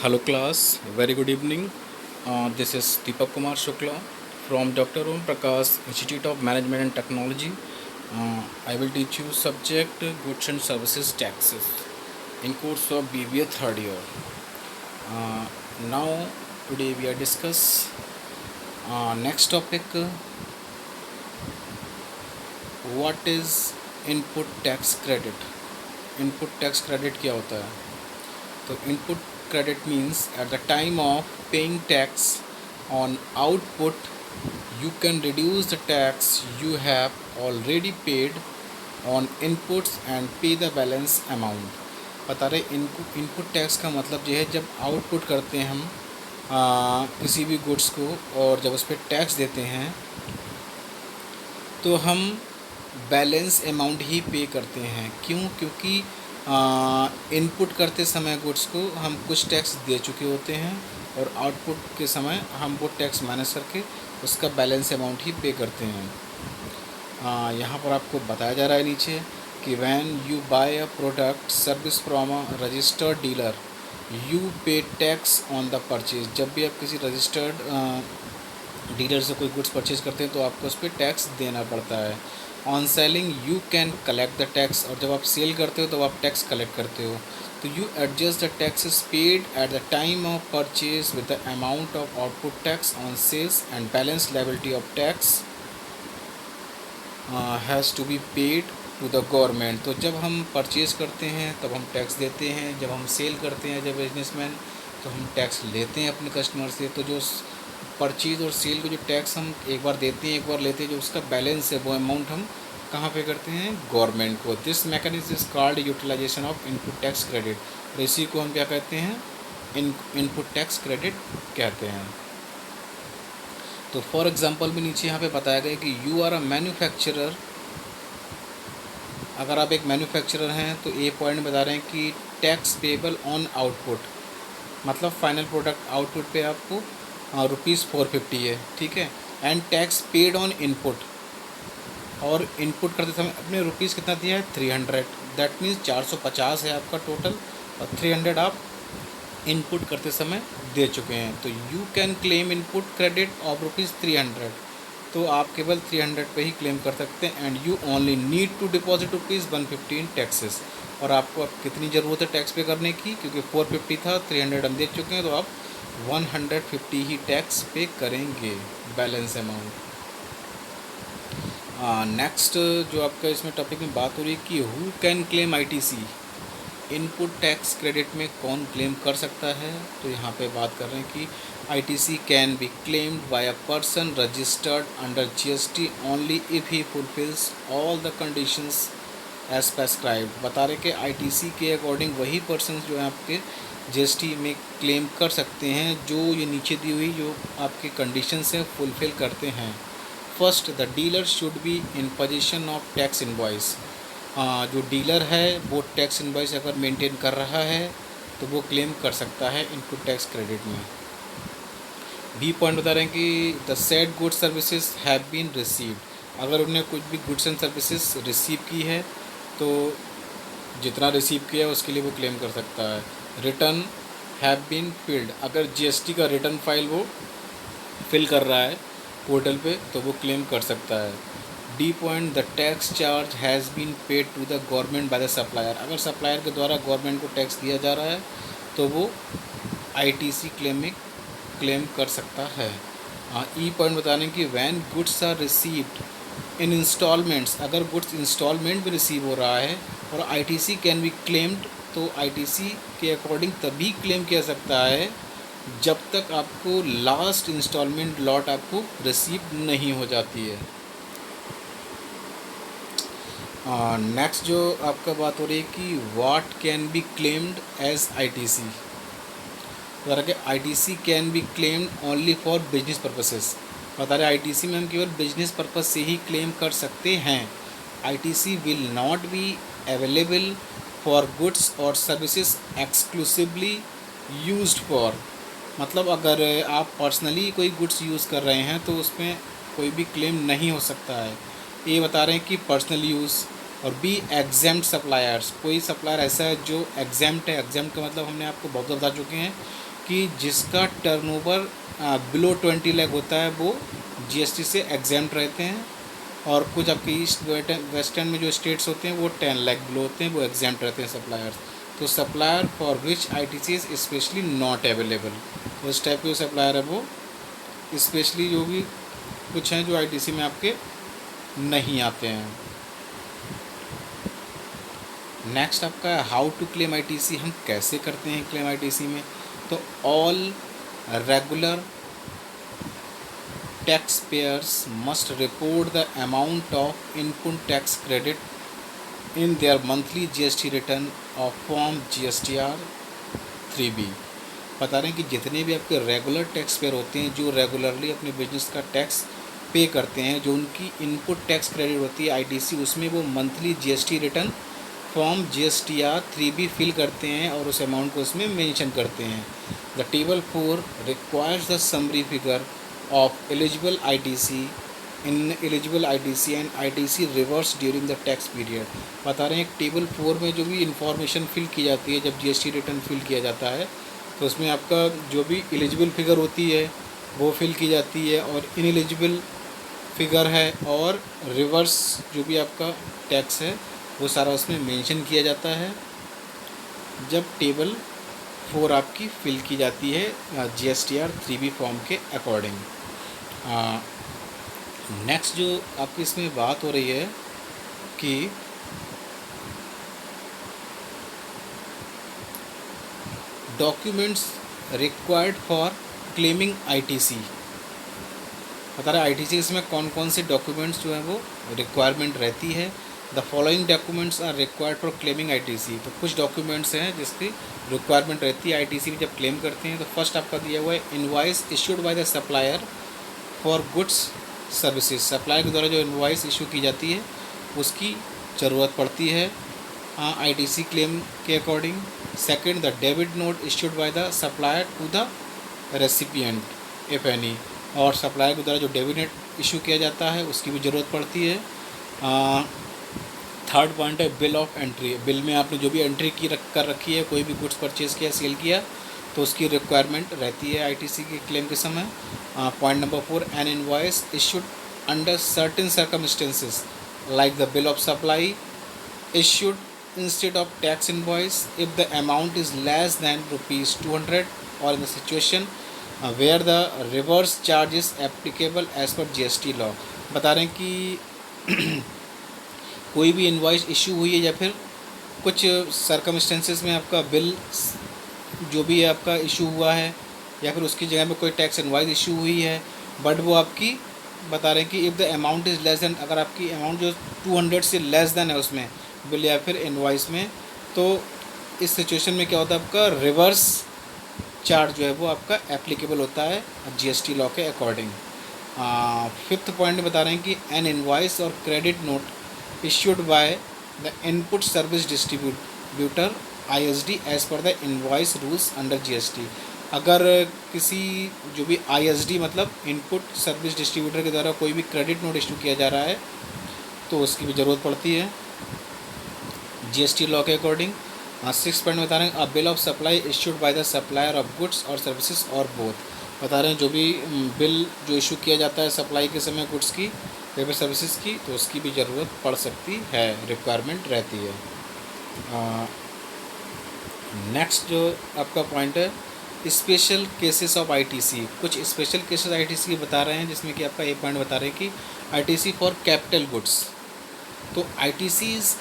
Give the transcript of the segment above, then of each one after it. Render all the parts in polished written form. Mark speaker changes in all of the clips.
Speaker 1: Hello class, very good evening. This is Deepak Kumar Shukla from Dr. Om Prakash Institute of Management and Technology. I will teach you subject Goods and Services Taxes in course of BBA third year. Now today we are discuss next topic, what is input tax credit. Input tax credit क्या होता है? तो input credit means at the time of paying tax on output you can reduce the tax you have already paid on inputs and pay the balance amount. बता रहे input tax का मतलब ये है जब आउटपुट करते हैं हम किसी भी गुड्स को और जब उस पर टैक्स देते हैं तो हम बैलेंस अमाउंट ही पे करते हैं। क्यों? क्योंकि इनपुट करते समय गुड्स को हम कुछ टैक्स दे चुके होते हैं और आउटपुट के समय हम वो टैक्स माइनस करके उसका बैलेंस अमाउंट ही पे करते हैं। यहाँ पर आपको बताया जा रहा है नीचे कि when you buy a product service from a registered dealer you pay tax on the purchase. जब भी आप किसी रजिस्टर्ड डीलर से कोई गुड्स परचेज करते हैं तो आपको उस पर टैक्स देना पड़ता है। On selling you can collect the tax, और जब आप सेल करते हो तो आप टैक्स कलेक्ट करते हो। तो you adjust the taxes paid at the time of purchase with the amount of output tax on sales and balance liability of tax has to be paid to the government. तो जब हम purchase करते हैं तब हम tax देते हैं, जब हम सेल करते हैं जब बिजनेसमैन तो हम टैक्स लेते हैं अपने कस्टमर से। तो जो परचेज़ और सेल को जो टैक्स हम एक बार देते हैं एक बार लेते हैं, जो उसका बैलेंस है वो अमाउंट हम कहाँ पे करते हैं? गवर्नमेंट को। This mechanism is called utilisation of input tax credit. और इसी को हम क्या कहते हैं? इनपुट टैक्स क्रेडिट कहते हैं। तो फॉर एग्जांपल भी नीचे यहाँ पे बताया गया कि यू आर अ मैन्युफैक्चरर। अगर आप एक मैन्युफैक्चरर हैं तो ए पॉइंट बता रहे हैं कि टैक्स पेबल ऑन आउटपुट, मतलब फाइनल प्रोडक्ट आउटपुट पे आपको ₹450 है, ठीक है। And tax paid on input, और इनपुट करते समय अपने रुपीज़ कितना दिया है? 300। दैट मीन्स 450 है आपका टोटल, और 300 आप इनपुट करते समय दे चुके हैं। तो you can claim input credit of ₹300। तो आप केवल 300 पे ही क्लेम कर सकते हैं। And you only need to deposit ₹150 in taxes. और आपको अब कितनी ज़रूरत है टैक्स पे करने की? क्योंकि 450 था, 300 हम दे चुके हैं, तो आप 150 ही टैक्स पे करेंगे बैलेंस अमाउंट। नेक्स्ट जो आपका इसमें टॉपिक में बात हो रही है कि who can claim ITC. Input tax credit में कौन क्लेम कर सकता है? तो यहाँ पे बात कर रहे हैं कि ITC can be claimed by a person registered under GST only if he fulfils all the conditions as prescribed. बता रहे कि आईटीसी के अकॉर्डिंग वही पर्सन जो है आपके जीएसटी में क्लेम कर सकते हैं जो ये नीचे दी हुई जो आपके कंडीशंस हैं फुलफ़िल करते हैं। First, the dealer should be in position of tax invoice. जो डीलर है वो टैक्स इनवॉइस अगर मेंटेन कर रहा है तो वो क्लेम कर सकता है इनपुट टैक्स क्रेडिट में। बी पॉइंट बता रहे हैं कि the said goods services have been received. अगर उन्होंने कुछ भी गुड्स एंड सर्विसेज रिसीव की है तो जितना रिसीव किया है उसके लिए वो क्लेम कर सकता है। रिटर्न हैव बीन फिल्ड, अगर जीएसटी का रिटर्न फाइल वो फिल कर रहा है पोर्टल पे तो वो क्लेम कर सकता है। D point, the tax charge has been paid to the government by the supplier. अगर सप्लायर के द्वारा गवर्नमेंट को टैक्स दिया जा रहा है तो वो आईटीसी क्लेम कर सकता है। ई पॉइंट बताने की when goods are received in instalments. अगर गुड्स इंस्टॉलमेंट में रिसीव हो रहा है और आईटीसी कैन बी क्लेम्ड, तो आईटीसी के अकॉर्डिंग तभी क्लेम किया सकता है जब तक आपको लास्ट इंस्टॉलमेंट लॉट आपको रिसीव नहीं हो जाती है। नेक्स्ट जो आपका बात हो रही है कि what can be claimed as ITC. बता रहे ITC can be claimed only for business purposes. बता रहे आईटीसी में हम केवल बिजनेस पर्पस से ही क्लेम कर सकते हैं। ITC will not be available for goods और सर्विसेज एक्सक्लूसिवली यूज्ड फॉर। मतलब अगर आप पर्सनली कोई गुड्स यूज़ कर रहे हैं तो उसमें कोई भी क्लेम नहीं हो सकता है। ये बता रहे हैं कि पर्सनल यूज़। और बी एग्जेम्प्ट सप्लायर्स, कोई सप्लायर ऐसा है जो एग्जेम्प्ट है। एग्जेम्प्ट का मतलब हमने आपको बहुत बता चुके हैं कि जिसका टर्नओवर बिलो 20 लाख होता है वो जीएसटी से एग्जेम्प्ट रहते हैं, और कुछ आपके ईस्ट वेस्टर्न में जो स्टेट्स होते हैं वो 10 लाख बिलो होते हैं, वो एग्जेम्प्ट रहते हैं सप्लायर्स। तो supplier for which ITC is specially not available, तो इस टाइप के सप्लायर है वो स्पेशली जो भी कुछ हैं जो आईटीसी में आपके नहीं आते हैं। नेक्स्ट आपका हाउ टू क्लेम आईटीसी, हम कैसे करते हैं क्लेम आईटीसी में। तो all regular tax payers must report the amount of input tax credit in their monthly GST return of form GSTR 3B। बता रहे हैं कि जितने भी आपके रेगुलर टैक्स पेयर होते हैं जो रेगुलरली अपने बिजनेस का टैक्स पे करते हैं, जो उनकी इनपुट टैक्स क्रेडिट होती है आईटीसी, उसमें वो monthly GST return form GSTR 3B fill करते हैं और उस अमाउंट को उसमें मेंशन करते हैं। The table 4 requires the summary figure of eligible ITC, ineligible ITC and ITC reverse during the tax period. बता रहे हैं टेबल 4 में जो भी इंफॉर्मेशन फिल की जाती है जब जीएसटी रिटर्न फिल किया जाता है, तो उसमें आपका जो भी एलिजिबल फिगर होती है वो फिल की जाती है, और इनएलिजिबल फिगर है और रिवर्स जो भी आपका टैक्स है वो सारा उसमें मेंशन किया जाता है जब टेबल 4 आपकी फिल की जाती है जीएसटीआर 3B फॉर्म के अकॉर्डिंग। नेक्स्ट जो आपकी इसमें बात हो रही है कि documents required for claiming ITC. बता रहे आईटीसी इसमें कौन कौन से डॉक्यूमेंट्स जो हैं वो रिक्वायरमेंट रहती है। The following documents are required for claiming ITC. तो कुछ डॉक्यूमेंट्स हैं जिसकी रिक्वायरमेंट रहती है आईटीसी में जब क्लेम करते हैं। तो फर्स्ट आपका दिया हुआ है invoice issued by the supplier for goods services. Supplier के द्वारा जो इनवॉइस इशू की जाती है उसकी ज़रूरत पड़ती है आईटीसी क्लेम के according. Second, the debit note issued by the supplier to the recipient if any. और सप्लायर के द्वारा जो डेबिट नोट इशू किया जाता है उसकी भी ज़रूरत पड़ती है। थर्ड पॉइंट है बिल ऑफ एंट्री। बिल में आपने जो भी एंट्री कर रखी है, कोई भी गुड्स परचेज़ किया, सेल किया, तो उसकी रिक्वायरमेंट रहती है आईटीसी के क्लेम के समय। Point number 4, an invoice issued under certain circumstances like the bill of supply issued instead of tax invoice if the amount is less than ₹200 और in the situation where the reverse charge is applicable as per GST law. बता रहे हैं कि कोई भी invoice issue हुई है या फिर कुछ सर्कमस्टेंसेस में आपका बिल जो भी आपका इशू हुआ है या फिर उसकी जगह में कोई टैक्स इनवॉइस इशू हुई है, बट वो आपकी बता रहे हैं कि if the amount is less than, अगर आपकी अमाउंट जो 200 से लेस दैन है उसमें बिल या फिर इनवॉइस में, तो इस सिचुएशन में क्या होता है आपका रिवर्स चार्ज जो है वो आपका एप्लीकेबल होता है जीएसटी लॉ के अकॉर्डिंग। फिफ्थ पॉइंट बता रहे हैं कि एन इनवॉइस और credit note issued by the input service distributor ISD as per the invoice rules under GST। अगर किसी जो भी ISD मतलब इनपुट सर्विस डिस्ट्रीब्यूटर के द्वारा कोई भी क्रेडिट नोट इशू किया जा रहा है तो उसकी भी ज़रूरत पड़ती है जीएसटी लॉ के अकॉर्डिंग। 6 पॉइंट बता रहे हैं अ bill of supply issued by the supplier of goods और सर्विसेज और बोथ। बता रहे हैं जो भी बिल जो इशू किया जाता है सप्लाई के समय गुड्स की या फिर सर्विसेज की, तो उसकी भी ज़रूरत पड़ सकती है, रिक्वायरमेंट रहती है। नेक्स्ट जो आपका पॉइंट है स्पेशल केसेस ऑफ आईटीसी। कुछ स्पेशल केसेस आईटीसी बता रहे हैं जिसमें कि आपका एक पॉइंट बता रहे हैं कि आईटीसी फॉर कैपिटल गुड्स। तो ITC is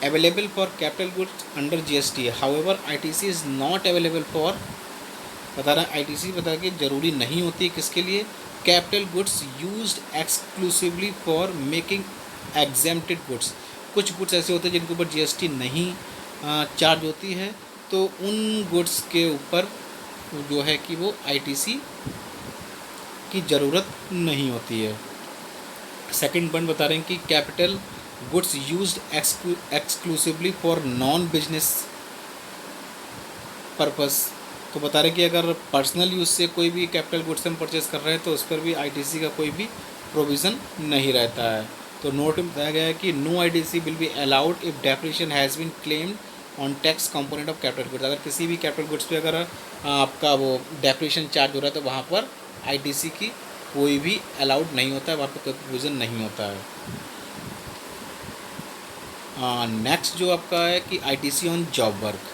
Speaker 1: available for capital goods under GST, however ITC is not available for, बता रहे हैं आईटीसी बता के ज़रूरी नहीं होती किसके लिए, capital goods used exclusively for making exempted goods. कुछ गुड्स ऐसे होते हैं जिनके ऊपर जीएसटी नहीं चार्ज होती है, तो उन गुड्स के ऊपर जो है कि वो आईटीसी की ज़रूरत नहीं होती है। सेकंड पॉइंट बता रहे हैं कि capital goods used exclusively for non business purpose. तो बता रहे कि अगर पर्सनल यूज़ से कोई भी कैपिटल गुड्स हम परचेज़ कर रहे हैं तो उस पर भी आईटीसी का कोई भी प्रोविज़न नहीं रहता है। तो नोट में बताया गया है कि no ITC will be allowed if depreciation has been claimed on tax component of capital goods. अगर किसी भी कैपिटल गुड्स पे अगर आपका वो डेप्रिसिएशन चार्ज हो रहा है तो वहाँ पर आईटीसी की कोई भी अलाउड नहीं होता है, वहाँ पर कोई प्रोविज़न नहीं होता है। नेक्स्ट जो आपका है कि आईटीसी ऑन जॉब वर्क।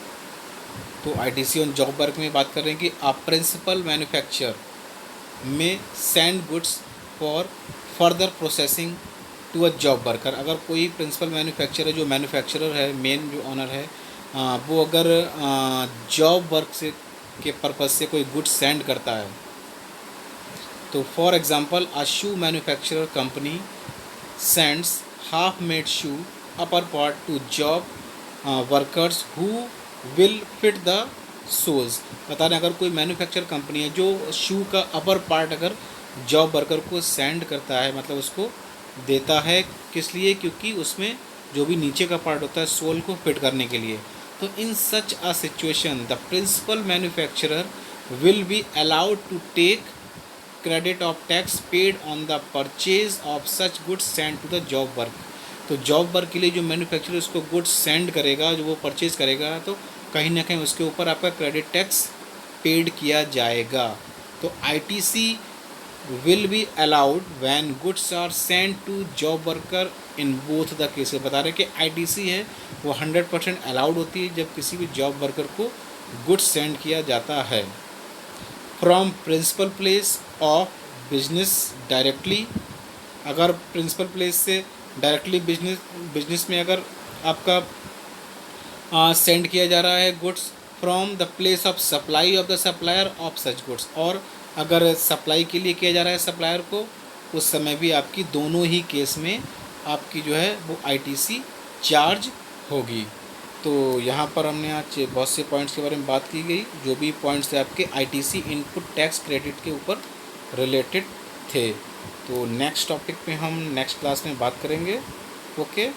Speaker 1: तो आईटीसी ऑन जॉब वर्क में बात कर रहे हैं कि आप प्रिंसिपल मैन्युफैक्चर में send goods for further processing to a job worker. अगर कोई प्रिंसिपल मैन्युफैक्चरर है, जो मैन्युफैक्चरर है, मेन जो ऑनर है, वो अगर जॉब वर्क से के पर्पज़ से कोई गुड्स सेंड करता है, तो for example a shoe manufacturer company sends half made shoe upper part to job workers who will fit the soles. बता रहे हैं अगर कोई मैन्युफैक्चर कंपनी है जो शू का अपर पार्ट अगर जॉब वर्कर को सेंड करता है, मतलब उसको देता है, किस लिए? क्योंकि उसमें जो भी नीचे का पार्ट होता है सोल को फिट करने के लिए। तो in such a situation the principal manufacturer will be allowed to take credit of tax paid on the purchase of such goods send to the job work. तो जॉब वर्क के लिए जो manufacturer उसको goods send करेगा, जो वो purchase करेगा, तो कहीं ना कहीं उसके ऊपर आपका क्रेडिट टैक्स पेड किया जाएगा। तो ITC will be allowed when goods are send to job worker in both the cases. बता रहे कि आईटीसी है वो 100% अलाउड होती है जब किसी भी जॉब वर्कर को गुड्स सेंड किया जाता है from principal place of business directly. अगर प्रिंसिपल प्लेस से डायरेक्टली बिजनेस में अगर आपका सेंड किया जा रहा है goods from the place of supply of the supplier of such goods, और अगर सप्लाई के लिए किया जा रहा है सप्लायर को, उस समय भी आपकी दोनों ही केस में आपकी जो है वो आईटीसी चार्ज होगी। तो यहाँ पर हमने आज बहुत से पॉइंट्स के बारे में बात की गई, जो भी पॉइंट्स थे आपके आईटीसी इनपुट टैक्स क्रेडिट के ऊपर रिलेटेड थे। तो नेक्स्ट टॉपिक पे हम नेक्स्ट क्लास में बात करेंगे। ओके।